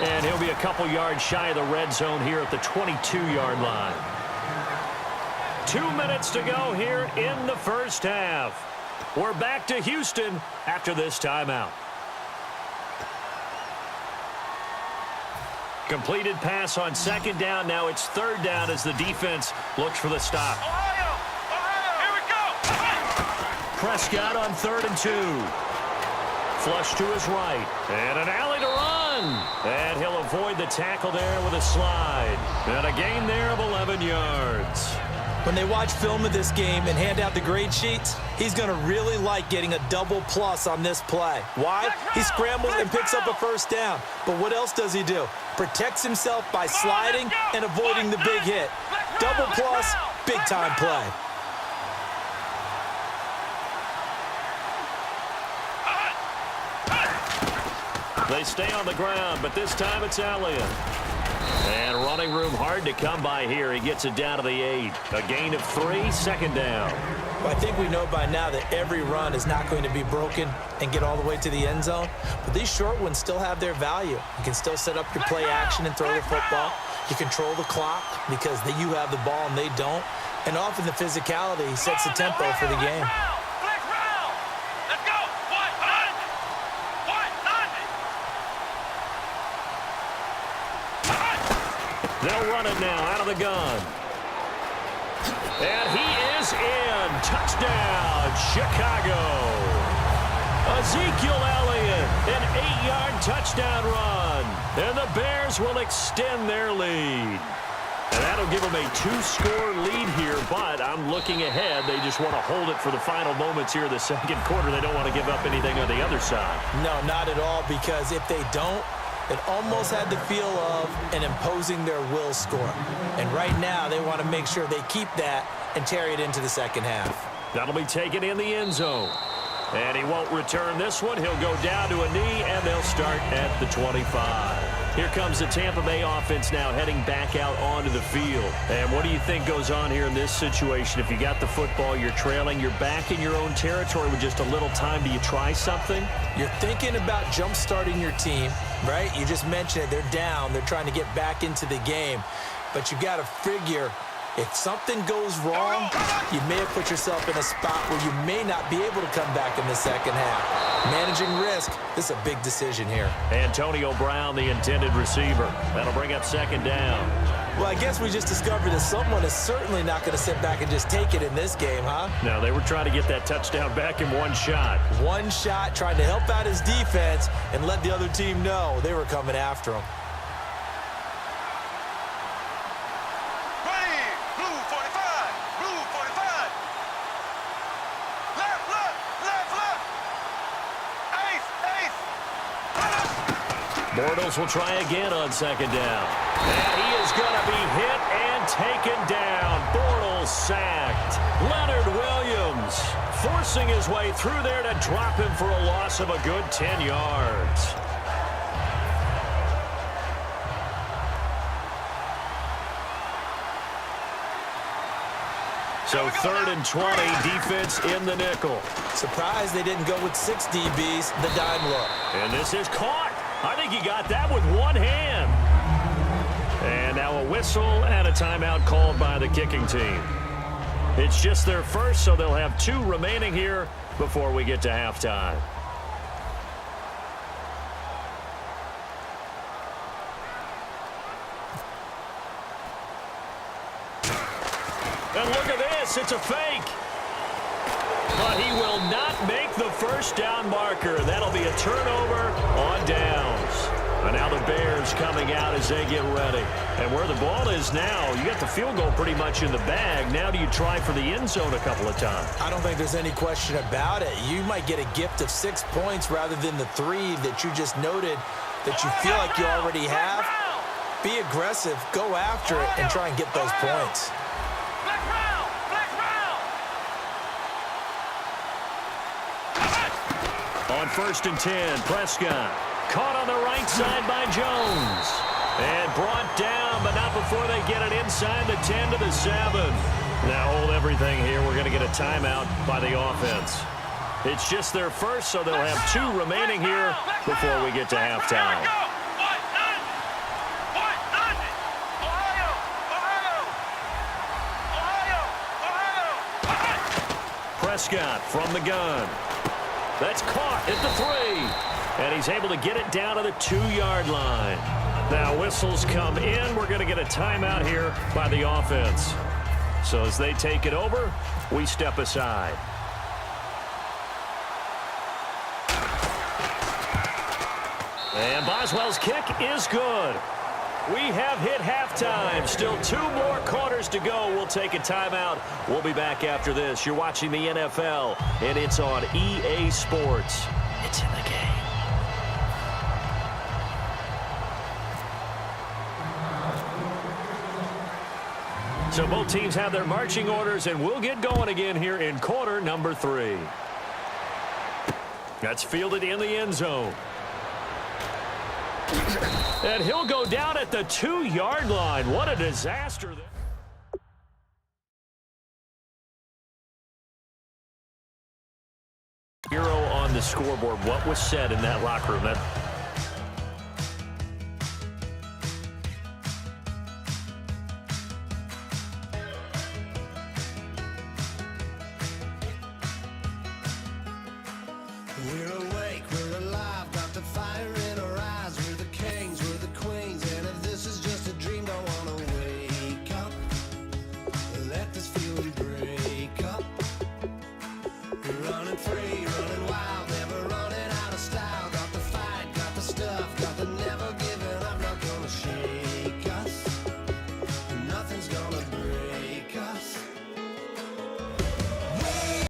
And he'll be a couple yards shy of the red zone here at the 22-yard line. 2 minutes to go here in the first half. We're back to Houston after this timeout. Completed pass on second down. Now it's third down as the defense looks for the stop. Ohio! Here we go! Prescott on 3rd and 2. Flush to his right. And an alley to run. And he'll avoid the tackle there with a slide. And a gain there of 11 yards. When they watch film of this game and hand out the grade sheets, he's going to really like getting a double plus on this play. Why? He scrambles and picks up a first down. But what else does he do? Protects himself by sliding and avoiding the big hit. Double plus, big-time play. They stay on the ground, but this time it's Elliott. And running room hard to come by here. He gets it down to the 8. A gain of 3, second down. Well, I think we know by now that every run is not going to be broken and get all the way to the end zone. But these short ones still have their value. You can still set up your play action and throw the football. You control the clock because you have the ball and they don't. And often the physicality sets the tempo for the game. They'll run it now out of the gun. And he is in. Touchdown, Chicago. Ezekiel Elliott, an 8-yard touchdown run. And the Bears will extend their lead. And that'll give them a 2-score lead here, but I'm looking ahead. They just want to hold it for the final moments here in the second quarter. They don't want to give up anything on the other side. No, not at all, because if they don't, it almost had the feel of an imposing their will score. And right now, they want to make sure they keep that and carry it into the second half. That'll be taken in the end zone. And he won't return this one. He'll go down to a knee, and they'll start at the 25. Here comes the Tampa Bay offense now heading back out onto the field. And what do you think goes on here in this situation? If you got the football, you're trailing, you're back in your own territory with just a little time. Do you try something? You're thinking about jump-starting your team, right? You just mentioned it. They're down. They're trying to get back into the game. But you got to figure, if something goes wrong, you may have put yourself in a spot where you may not be able to come back in the second half. Managing risk, this is a big decision here. Antonio Brown, the intended receiver. That'll bring up second down. Well, I guess we just discovered that someone is certainly not going to sit back and just take it in this game, huh? No, they were trying to get that touchdown back in one shot. One shot, trying to help out his defense and let the other team know they were coming after him. Bortles will try again on second down. And he is going to be hit and taken down. Bortles sacked. Leonard Williams forcing his way through there to drop him for a loss of a good 10 yards. So 3rd and 20, defense in the nickel. Surprised they didn't go with 6 DBs, the dime look. And this is caught. I think he got that with one hand. And now a whistle and a timeout called by the kicking team. It's just their first, so they'll have 2 remaining here before we get to halftime. And look at this, it's a fake. But he will not make the first down marker. That'll be a turnover on downs. And now the Bears coming out as they get ready. And where the ball is now, you got the field goal pretty much in the bag. Now do you try for the end zone a couple of times? I don't think there's any question about it. You might get a gift of 6 points rather than the 3 that you just noted that you feel like you already have. Be aggressive, go after it, and try and get those points. On 1st and 10, Prescott caught on the right side by Jones. And brought down, but not before they get it inside the 10 to the 7. Now hold everything here. We're going to get a timeout by the offense. It's just their first, so they'll have 2 remaining here before we get to halftime. Prescott from the gun. That's caught at the 3. And he's able to get it down to the 2-yard line. Now whistles come in. We're going to get a timeout here by the offense. So as they take it over, we step aside. And Boswell's kick is good. We have hit halftime. Still 2 more quarters to go. We'll take a timeout. We'll be back after this. You're watching the NFL, and it's on EA Sports. It's in the game. So both teams have their marching orders, and we'll get going again here in quarter number 3. That's fielded in the end zone. And he'll go down at the 2-yard line. What a disaster there. Hero on the scoreboard. What was said in that locker room? We're awake, we're alive, got the fire in our eyes. We're the kings, we're the queens, and if this is just a dream, don't wanna wake up. Let this feeling break up. We're running free, running wild, never running out of style.